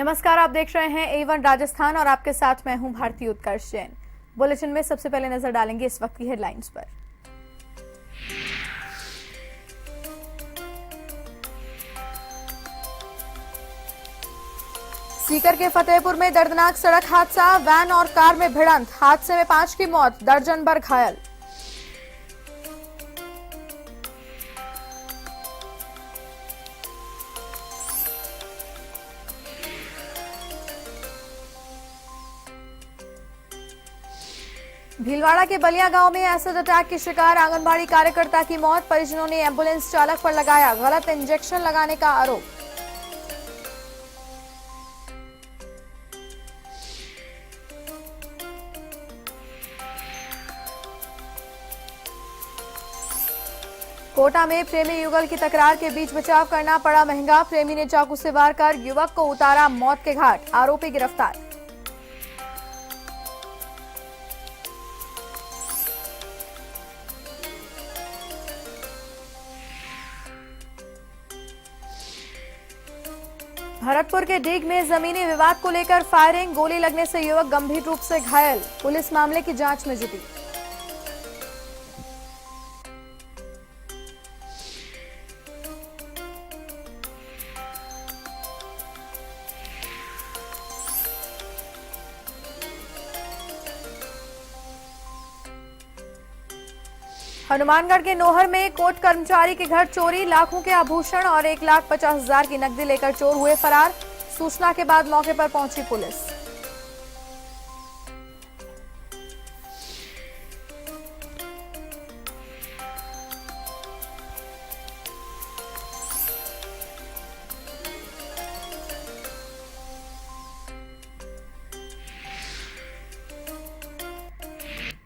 नमस्कार, आप देख रहे हैं A1 राजस्थान और आपके साथ मैं हूं भारती उत्कर्ष जैन। बुलेटिन में सबसे पहले नजर डालेंगे इस वक्त की हेडलाइंस पर। सीकर के फतेहपुर में दर्दनाक सड़क हादसा, वैन और कार में भिड़ंत, हादसे में 5 की मौत, दर्जन भर घायल। भीलवाड़ा के बलिया गांव में एसिड अटैक की शिकार आंगनबाड़ी कार्यकर्ता की मौत, परिजनों ने एंबुलेंस चालक पर लगाया गलत इंजेक्शन लगाने का आरोप। कोटा में प्रेमी युगल की तकरार के बीच बचाव करना पड़ा महंगा, प्रेमी ने चाकू से वार कर युवक को उतारा मौत के घाट, आरोपी गिरफ्तार। भरतपुर के डीग में जमीनी विवाद को लेकर फायरिंग, गोली लगने से युवक गंभीर रूप से घायल, पुलिस मामले की जांच में जुटी। हनुमानगढ़ के नोहर में कोर्ट कर्मचारी के घर चोरी, लाखों के आभूषण और 1,50,000 की नकदी लेकर चोर हुए फरार, सूचना के बाद मौके पर पहुंची पुलिस।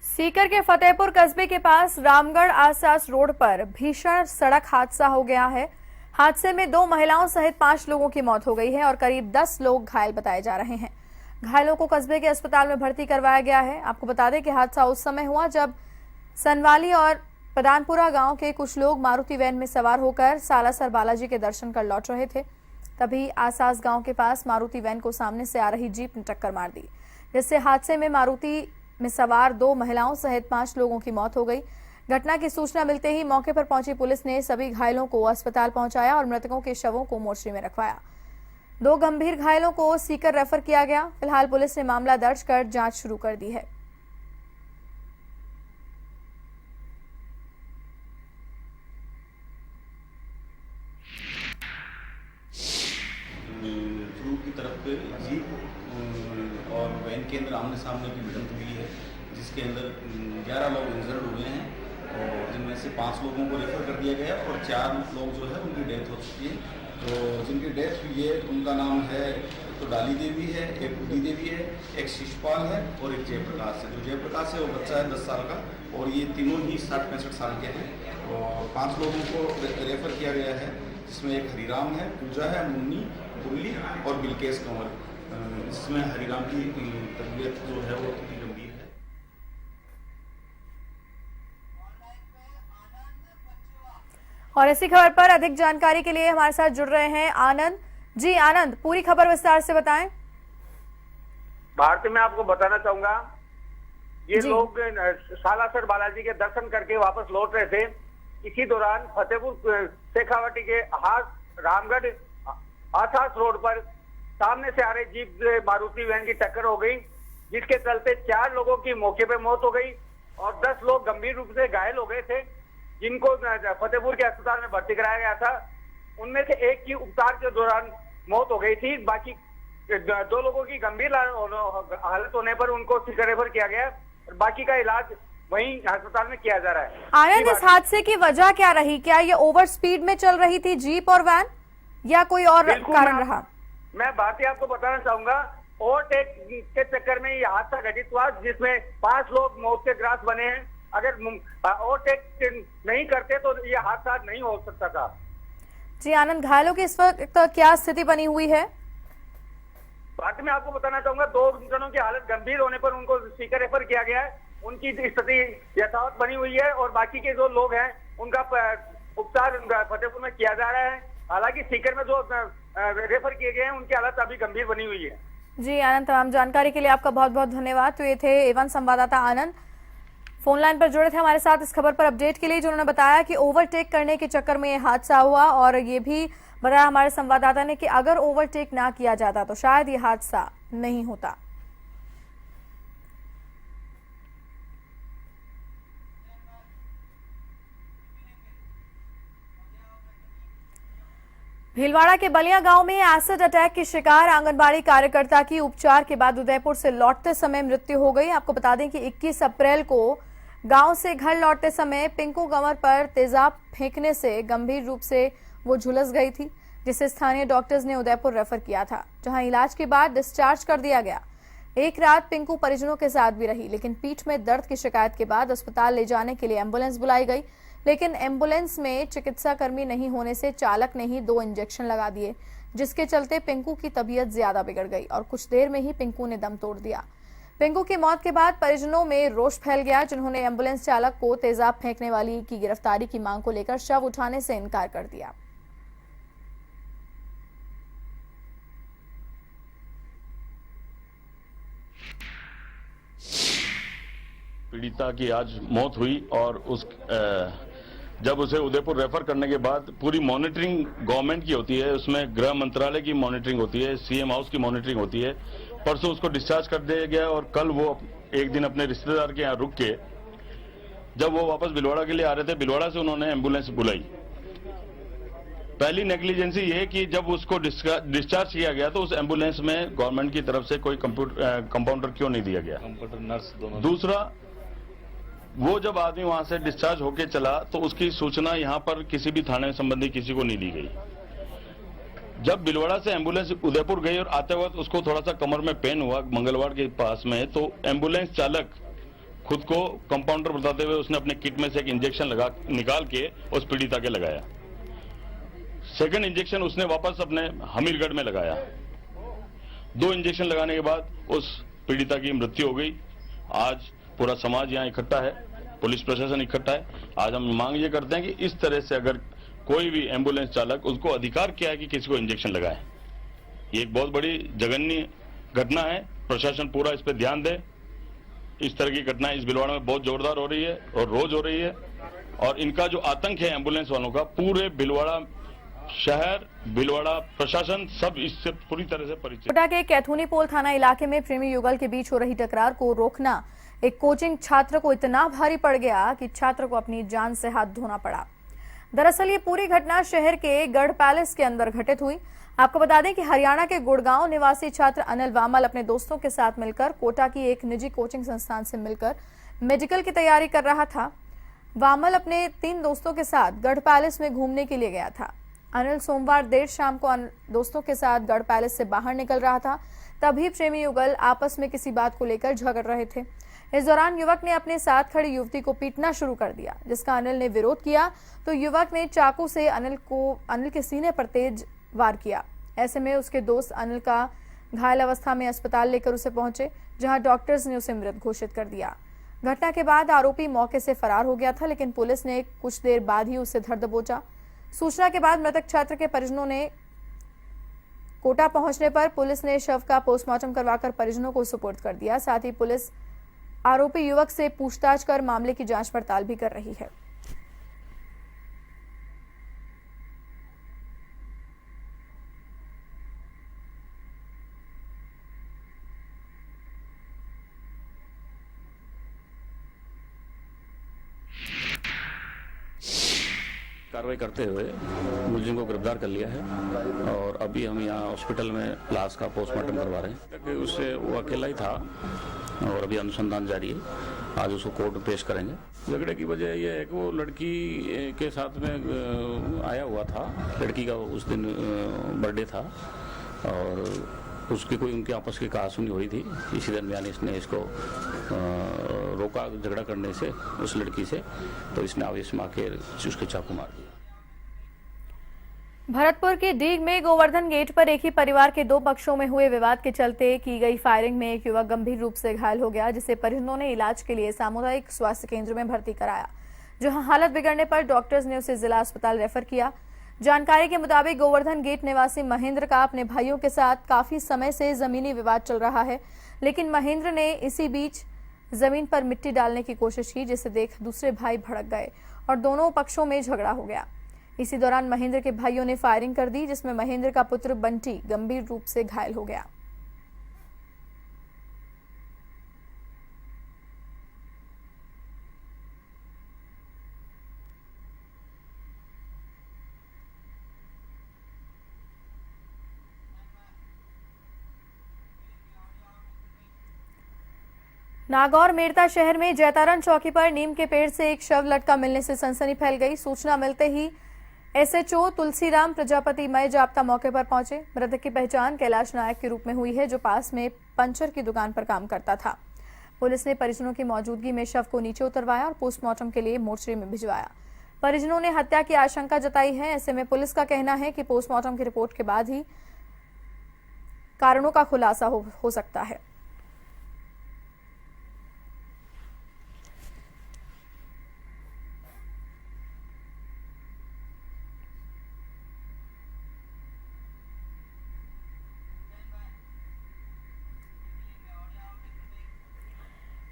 सीकर के फतेहपुर कस्बे के पास रामगढ़ आसास रोड पर भीषण सड़क हादसा हो गया है। हादसे में 2 महिलाओं सहित 5 लोगों की मौत हो गई है और करीब 10 लोग घायल बताए जा रहे हैं। घायलों को कस्बे के अस्पताल में भर्ती करवाया गया है। आपको बता दें कि हादसा उस समय हुआ जब सनवाली और प्रधानपुरा गांव के कुछ लोग मारुति वैन में सवार होकर सालासर बालाजी के दर्शन कर लौट रहे थे। तभी आसास गांव के पास मारुति वैन को सामने से आ रही जीप ने टक्कर मार दी, जिससे हादसे में मारुति में सवार 2 महिलाओं सहित 5 लोगों की मौत हो गई। घटना की सूचना मिलते ही मौके पर पहुंची पुलिस ने सभी घायलों को अस्पताल पहुंचाया और मृतकों के शवों को मोर्चरी में रखवाया। 2 गंभीर घायलों को सीकर रेफर किया गया। फिलहाल पुलिस ने मामला दर्ज कर जांच शुरू कर दी है। की तरफ पे जीप और वैन के अंदर आमने सामने की भिड़ंत हुई है, जिसके अंदर 11 लोग इंजर्ड हुए हैं और जिनमें से 5 लोगों को रेफर कर दिया गया और 4 लोग जो है उनकी डेथ हो चुकी है। तो जिनकी डेथ हुई है उनका नाम है, तो डाली देवी है, एक बुद्धि देवी है, एक शिशुपाल है और एक जयप्रकाश है। जो जयप्रकाश है वो बच्चा है 10 साल का और ये तीनों ही 60-65 साल के हैं। और 5 लोगों को रेफर किया गया है, जिसमें एक हरिराम है, पूजा है, मुन्नी, बुल्ली और बिलकेश कंवर। इसमें हरिराम की तबीयत जो है वो थोड़ी गंभीर है। और इसी खबर पर अधिक जानकारी के लिए हमारे साथ जुड़ रहे हैं आनंद जी। आनंद, पूरी खबर विस्तार से बताएं। भारती, मैं आपको बताना चाहूंगा, ये लोग सालासर बालाजी के दर्शन करके वापस लौट रहे थे। इसी दौरान फतेहपुर शेखावाटी के रामगढ़ आसास रोड पर सामने से आ रही जीप से मारुति वैन की टक्कर हो गई, जिसके चलते 4 लोगों की मौके पर मौत हो गई और 10 लोग गंभीर रूप से घायल हो गए थे, जिनको फतेहपुर के अस्पताल में भर्ती कराया गया था। उनमें से एक की उपचार के दौरान मौत हो गई थी। बाकी 2 लोगों की गंभीर हालत होने पर उनको सीकर रेफर किया गया और बाकी का इलाज वहीं अस्पताल में किया जा रहा है। आनंद, इस हादसे की वजह क्या रही? क्या ये ओवर स्पीड में चल रही थी जीप और वैन या कोई और कारण रहा? मैं भारतीय आपको बताना चाहूंगा, ओवरटेक के चक्कर में ये हादसा घटित हुआ, जिसमें 5 लोग मौत के ग्रास बने हैं। अगर ओवरटेक नहीं करते तो ये हादसा नहीं हो सकता था। जी आनंद, घायलों की इस वक्त क्या स्थिति बनी हुई है? भारतीय, मैं आपको बताना चाहूंगा, 2 जनों की हालत गंभीर होने पर उनको सीकर रेफर किया गया है। उनकी स्थिति यथावत बनी हुई है और बाकी के जो लोग हैं उनका उपचार फतेहपुर में किया जा रहा है। हालांकि सीकर में जो रेफर किए गए हैं, उनकी हालत अभी गंभीर बनी हुई है। जी आनंद, तमाम जानकारी के लिए आपका बहुत बहुत धन्यवाद। तो ये थे A1 संवाददाता आनंद, फोन लाइन पर जुड़े थे हमारे साथ इस खबर पर अपडेट के लिए, जिन्होंने बताया कि ओवरटेक करने के चक्कर में ये हादसा हुआ। और ये भी बताया हमारे संवाददाता ने कि अगर ओवरटेक ना किया जाता तो शायद ये हादसा नहीं होता। भीलवाड़ा के बलिया गांव में एसिड अटैक की शिकार आंगनबाड़ी कार्यकर्ता की उपचार के बाद उदयपुर से लौटते समय मृत्यु हो गई। आपको बता दें कि 21 अप्रैल को गांव से घर लौटते समय पिंकू कंवर पर तेजाब फेंकने से गंभीर रूप से वो झुलस गई थी, जिसे स्थानीय डॉक्टर्स ने उदयपुर रेफर किया था, जहां इलाज के बाद डिस्चार्ज कर दिया गया। एक रात पिंकू परिजनों के साथ भी रही, लेकिन पीठ में दर्द की शिकायत के बाद अस्पताल ले जाने के लिए एम्बुलेंस बुलाई गई, लेकिन एम्बुलेंस में चिकित्सा कर्मी नहीं होने से चालक ने ही 2 इंजेक्शन लगा दिए, जिसके चलते पिंकू की तबीयत ज्यादा बिगड़ गई और कुछ देर में ही पिंकू ने दम तोड़ दिया। पिंकू की मौत के बाद परिजनों में रोष फैल गया, जिन्होंने एम्बुलेंस चालक को तेजाब फेंकने वाली की गिरफ्तारी की मांग को लेकर शव उठाने से इनकार कर दिया। पीड़िता की आज मौत हुई और जब उसे उदयपुर रेफर करने के बाद पूरी मॉनिटरिंग गवर्नमेंट की होती है, उसमें गृह मंत्रालय की मॉनिटरिंग होती है, सीएम हाउस की मॉनिटरिंग होती है। परसों उसको डिस्चार्ज कर दिया गया और कल वो एक दिन अपने रिश्तेदार के यहाँ रुक के जब वो वापस भीलवाड़ा के लिए आ रहे थे, भीलवाड़ा से उन्होंने एम्बुलेंस बुलाई। पहली नेग्लिजेंसी ये कि जब उसको डिस्चार्ज किया गया तो उस एम्बुलेंस में गवर्नमेंट की तरफ से कोई कंपाउंडर क्यों नहीं दिया गया। कंपाउंडर नर्स दोनों। दूसरा, वो जब आदमी वहां से डिस्चार्ज होके चला तो उसकी सूचना यहाँ पर किसी भी थाने संबंधी किसी को नहीं दी गई। जब भीलवाड़ा से एम्बुलेंस उदयपुर गई और आते वक्त उसको थोड़ा सा कमर में पेन हुआ मंगलवार के पास में, तो एम्बुलेंस चालक खुद को कंपाउंडर बताते हुए उसने अपने किट में से एक इंजेक्शन निकाल के उस पीड़िता के लगाया। सेकंड इंजेक्शन उसने वापस अपने हमीरगढ़ में लगाया। 2 इंजेक्शन लगाने के बाद उस पीड़िता की मृत्यु हो गई। आज पूरा समाज यहाँ इकट्ठा है, पुलिस प्रशासन इकट्ठा है। आज हम मांग ये करते हैं कि इस तरह से अगर कोई भी एम्बुलेंस चालक, उसको अधिकार क्या है कि किसी को इंजेक्शन लगाए। ये एक बहुत बड़ी जघन्य घटना है, प्रशासन पूरा इस पर ध्यान दे। इस तरह की घटनाएं इस भीलवाड़ा में बहुत जोरदार हो रही है और रोज हो रही है, और इनका जो आतंक है एम्बुलेंस वालों का, पूरे भीलवाड़ा शहर, भीलवाड़ा प्रशासन सब इससे पूरी तरह से परिचित। कोटा के कैथूनी पोल थाना इलाके में प्रेमी युगल के बीच हो रही टकरार को रोकना एक कोचिंग छात्र को इतना भारी पड़ गया कि छात्र को अपनी जान से हाथ धोना पड़ा। दरअसल ये पूरी घटना शहर के गढ़ पैलेस के अंदर घटित हुई। आपको बता दें कि हरियाणा के गुड़गांव निवासी छात्र अनिल वामल अपने दोस्तों के साथ मिलकर कोटा की एक निजी कोचिंग संस्थान से मिलकर मेडिकल की तैयारी कर रहा था। वामल अपने 3 दोस्तों के साथ गढ़ पैलेस में घूमने के लिए गया था। अनिल सोमवार देर शाम को दोस्तों के साथ गढ़ पैलेस से बाहर निकल रहा था, तभी प्रेमी युगल आपस में किसी बात को लेकर झगड़ रहे थे। इस दौरान युवक ने अपने साथ खड़ी युवती को पीटना शुरू कर दिया, जिसका अनिल ने विरोध किया तो युवक ने चाकू से अनिल के सीने पर तेज वार किया। ऐसे में उसके दोस्त अनिल का घायल अवस्था में अस्पताल लेकर उसे पहुंचे, जहां डॉक्टर्स ने उसे मृत घोषित कर दिया। घटना के बाद आरोपी मौके से फरार हो गया था, लेकिन पुलिस ने कुछ देर बाद ही उसे धर दबोचा। सूचना के बाद मृतक छात्र के परिजनों ने कोटा पहुंचने पर पुलिस ने शव का पोस्टमार्टम करवाकर परिजनों को सुपुर्द कर दिया। साथ ही पुलिस आरोपी युवक से पूछताछ कर मामले की जांच पड़ताल भी कर रही है। कार्रवाई करते हुए मुलजिम को गिरफ्तार कर लिया है और अभी हम यहाँ हॉस्पिटल में लाश का पोस्टमार्टम करवा रहे हैं। उससे वो अकेला ही था और अभी अनुसंधान जारी है। आज उसको कोर्ट में पेश करेंगे। झगड़े की वजह यह है कि वो लड़की के साथ में आया हुआ था। लड़की का उस दिन बर्थडे था और उसकी कोई उनके आपस की कहासुनी हुई थी। इसी दरमियान इसने इसको रोका झगड़ा करने से उस लड़की से, तो इसने आवेश में आकर उसके चाकू मार दिया। भरतपुर के डीग में गोवर्धन गेट पर एक ही परिवार के 2 पक्षों में हुए विवाद के चलते की गई फायरिंग में एक युवक गंभीर रूप से घायल हो गया, जिसे परिजनों ने इलाज के लिए सामुदायिक स्वास्थ्य केंद्र में भर्ती कराया, जहां हालत बिगड़ने पर डॉक्टर्स ने उसे जिला अस्पताल रेफर किया। जानकारी के मुताबिक गोवर्धन गेट निवासी महेंद्र का अपने भाइयों के साथ काफी समय से जमीनी विवाद चल रहा है, लेकिन महेंद्र ने इसी बीच जमीन पर मिट्टी डालने की कोशिश की, जिसे देख दूसरे भाई भड़क गए और दोनों पक्षों में झगड़ा हो गया। इसी दौरान महेंद्र के भाइयों ने फायरिंग कर दी, जिसमें महेंद्र का पुत्र बंटी गंभीर रूप से घायल हो गया। नागौर मेड़ता शहर में जैतारण चौकी पर नीम के पेड़ से एक शव लटका मिलने से सनसनी फैल गई। सूचना मिलते ही एसएचओ तुलसीराम प्रजापति मय जाप्ता मौके पर पहुंचे। मृतक की पहचान कैलाश नायक के रूप में हुई है, जो पास में पंचर की दुकान पर काम करता था। पुलिस ने परिजनों की मौजूदगी में शव को नीचे उतरवाया और पोस्टमार्टम के लिए मोर्चरी में भिजवाया। परिजनों ने हत्या की आशंका जताई है। ऐसे में पुलिस का कहना है कि पोस्टमार्टम की रिपोर्ट के बाद ही कारणों का खुलासा हो सकता है।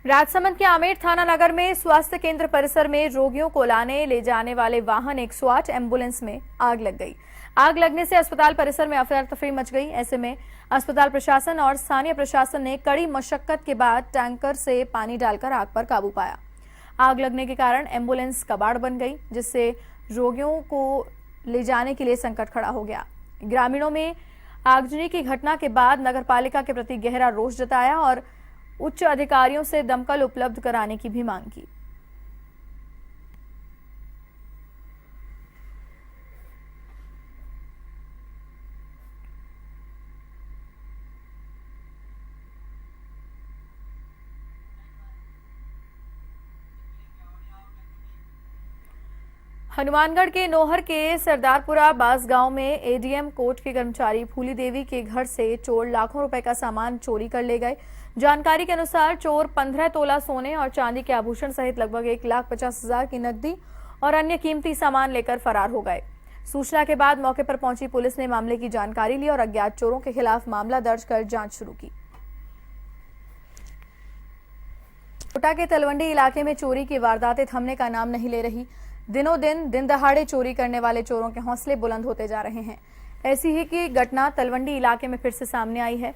राजसमंद के आमेर थाना नगर में स्वास्थ्य केंद्र परिसर में रोगियों को लाने ले जाने वाले वाहन 108 एम्बुलेंस में आग लग गई। आग लगने से अस्पताल परिसर में अफरा तफरी मच गई। ऐसे में अस्पताल प्रशासन और स्थानीय प्रशासन ने कड़ी मशक्कत के बाद टैंकर से पानी डालकर आग पर काबू पाया। आग लगने के कारण एम्बुलेंस कबाड़ बन गई, जिससे रोगियों को ले जाने के लिए संकट खड़ा हो गया। ग्रामीणों में आगजनी की घटना के बाद नगरपालिका के प्रति गहरा रोष जताया और उच्च अधिकारियों से दमकल उपलब्ध कराने की भी मांग की। हनुमानगढ़ के नोहर के सरदारपुरा बासगांव में एडीएम कोर्ट के कर्मचारी फूली देवी के घर से चोर लाखों रुपए का सामान चोरी कर ले गए। जानकारी के अनुसार चोर 15 तोला सोने और चांदी के आभूषण सहित लगभग 1,50,000 की नकदी और अन्य कीमती सामान लेकर फरार हो गए। सूचना के बाद मौके पर पहुंची पुलिस ने मामले की जानकारी ली और अज्ञात चोरों के खिलाफ मामला दर्ज कर जांच शुरू की। कोटा के तलवंडी इलाके में चोरी की वारदातें थमने का नाम नहीं ले रही। दिनों दिन दहाड़े चोरी करने वाले चोरों के हौसले बुलंद होते जा रहे हैं। ऐसी ही की घटना तलवंडी इलाके में फिर से सामने आई है।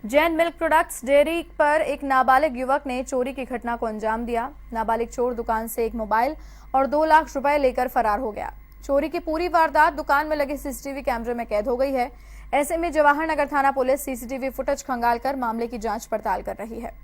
जैन मिल्क प्रोडक्ट्स डेयरी पर एक नाबालिग युवक ने चोरी की घटना को अंजाम दिया। नाबालिग चोर दुकान से एक मोबाइल और 2 लाख रुपए लेकर फरार हो गया। चोरी की पूरी वारदात दुकान में लगे सीसीटीवी कैमरे में कैद हो गई है। ऐसे में जवाहर नगर थाना पुलिस सीसीटीवी फुटेज खंगालकर मामले की जांच पड़ताल कर रही है।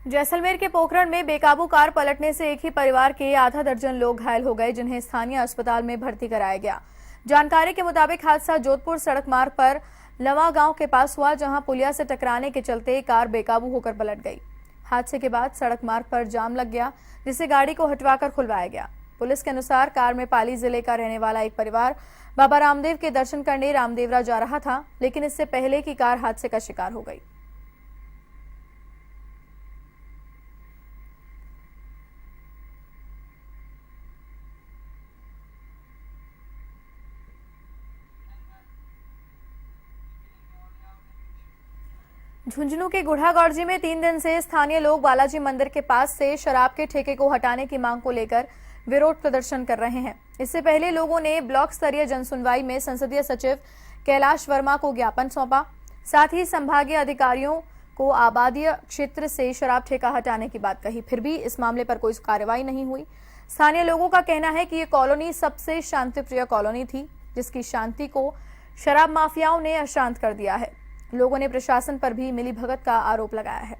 जैसलमेर के पोखरण में बेकाबू कार पलटने से एक ही परिवार के आधा दर्जन लोग घायल हो गए, जिन्हें स्थानीय अस्पताल में भर्ती कराया गया। जानकारी के मुताबिक हादसा जोधपुर सड़क मार्ग पर लवा गांव के पास हुआ, जहां पुलिया से टकराने के चलते कार बेकाबू होकर पलट गई। हादसे के बाद सड़क मार्ग पर जाम लग गया, जिससे गाड़ी को हटवाकर खुलवाया गया। पुलिस के अनुसार कार में पाली जिले का रहने वाला एक परिवार बाबा रामदेव के दर्शन करने रामदेवरा जा रहा था, लेकिन इससे पहले की कार हादसे का शिकार हो गई। झुंझुनू के गुढ़ागौड़जी में 3 दिन से स्थानीय लोग बालाजी मंदिर के पास से शराब के ठेके को हटाने की मांग को लेकर विरोध प्रदर्शन कर रहे हैं। इससे पहले लोगों ने ब्लॉक स्तरीय जनसुनवाई में संसदीय सचिव कैलाश वर्मा को ज्ञापन सौंपा। साथ ही संभागीय अधिकारियों को आबादीय क्षेत्र से शराब ठेका हटाने की बात कही। फिर भी इस मामले पर कोई कार्रवाई नहीं हुई। स्थानीय लोगों का कहना है कि ये कॉलोनी सबसे शांतिप्रिय कॉलोनी थी, जिसकी शांति को शराब माफियाओं ने अशांत कर दिया है। लोगों ने प्रशासन पर भी मिलीभगत का आरोप लगाया है।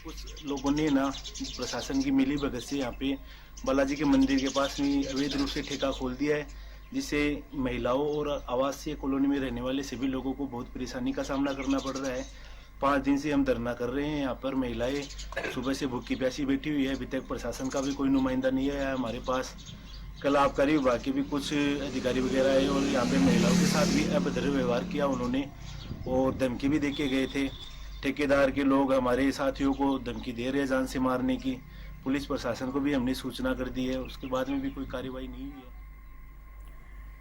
कुछ लोगों ने ना प्रशासन की मिली भगत से यहाँ पे बालाजी के मंदिर के पास में अवैध रूप से ठेका खोल दिया है, जिससे महिलाओं और आवासीय कॉलोनी में रहने वाले सभी लोगों को बहुत परेशानी का सामना करना पड़ रहा है। 5 दिन से हम धरना कर रहे हैं। यहाँ पर महिलाएं सुबह से भूखी प्यासी बैठी हुई है। अभी तक प्रशासन का भी कोई नुमाइंदा नहीं आया है हमारे पास। कल आबकारी विभाग के भी कुछ अधिकारी वगैरह आए और यहाँ पे महिलाओं के साथ भी अभद्र व्यवहार किया उन्होंने, और धमकी भी देके गए थे। ठेकेदार के लोग हमारे साथियों को धमकी दे रहे हैं जान से मारने की। पुलिस प्रशासन को भी हमने सूचना कर दी है, उसके बाद में भी कोई कार्रवाई नहीं हुई है।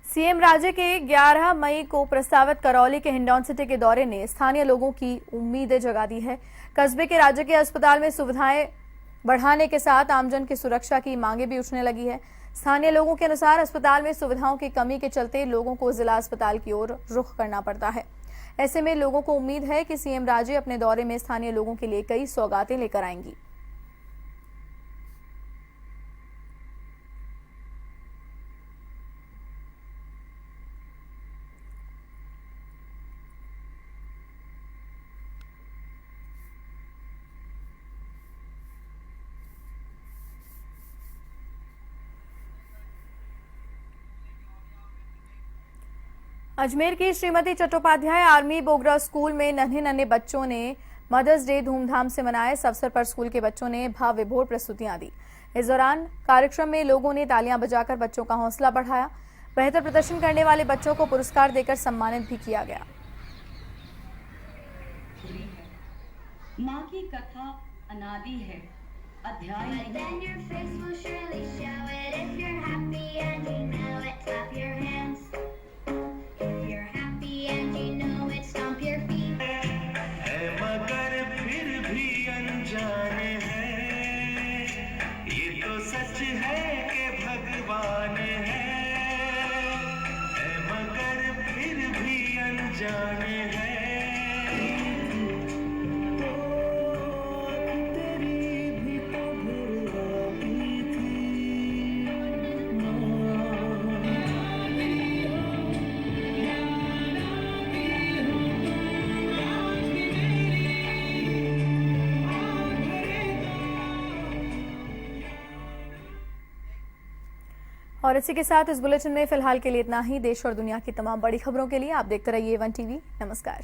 सीएम राज्य के 11 मई को प्रस्तावित करौली के हिंडौन सिटी के दौरे ने स्थानीय लोगों की उम्मीदें जगा दी है। कस्बे के राज्य के अस्पताल में सुविधाएं बढ़ाने के साथ आमजन की सुरक्षा की मांगे भी उठने लगी है। स्थानीय लोगों के अनुसार अस्पताल में सुविधाओं की कमी के चलते लोगों को जिला अस्पताल की ओर रुख करना पड़ता है। ऐसे में लोगों को उम्मीद है कि सीएम राज्य अपने दौरे में स्थानीय लोगों के लिए कई सौगातें लेकर आएंगी। अजमेर की श्रीमती चट्टोपाध्याय आर्मी बोगरा स्कूल में नन्हे बच्चों ने मदर्स डे धूमधाम से मनाया। इस अवसर पर स्कूल के बच्चों ने भाव विभोर प्रस्तुतियां दी। इस दौरान कार्यक्रम में लोगों ने तालियां बजाकर बच्चों का हौसला बढ़ाया। बेहतर प्रदर्शन करने वाले बच्चों को पुरस्कार देकर सम्मानित भी किया गया। माँ की कथा अनादि है, और इसी के साथ इस बुलेटिन में फिलहाल के लिए इतना ही। देश और दुनिया की तमाम बड़ी खबरों के लिए आप देखते रहिए वन टीवी। नमस्कार।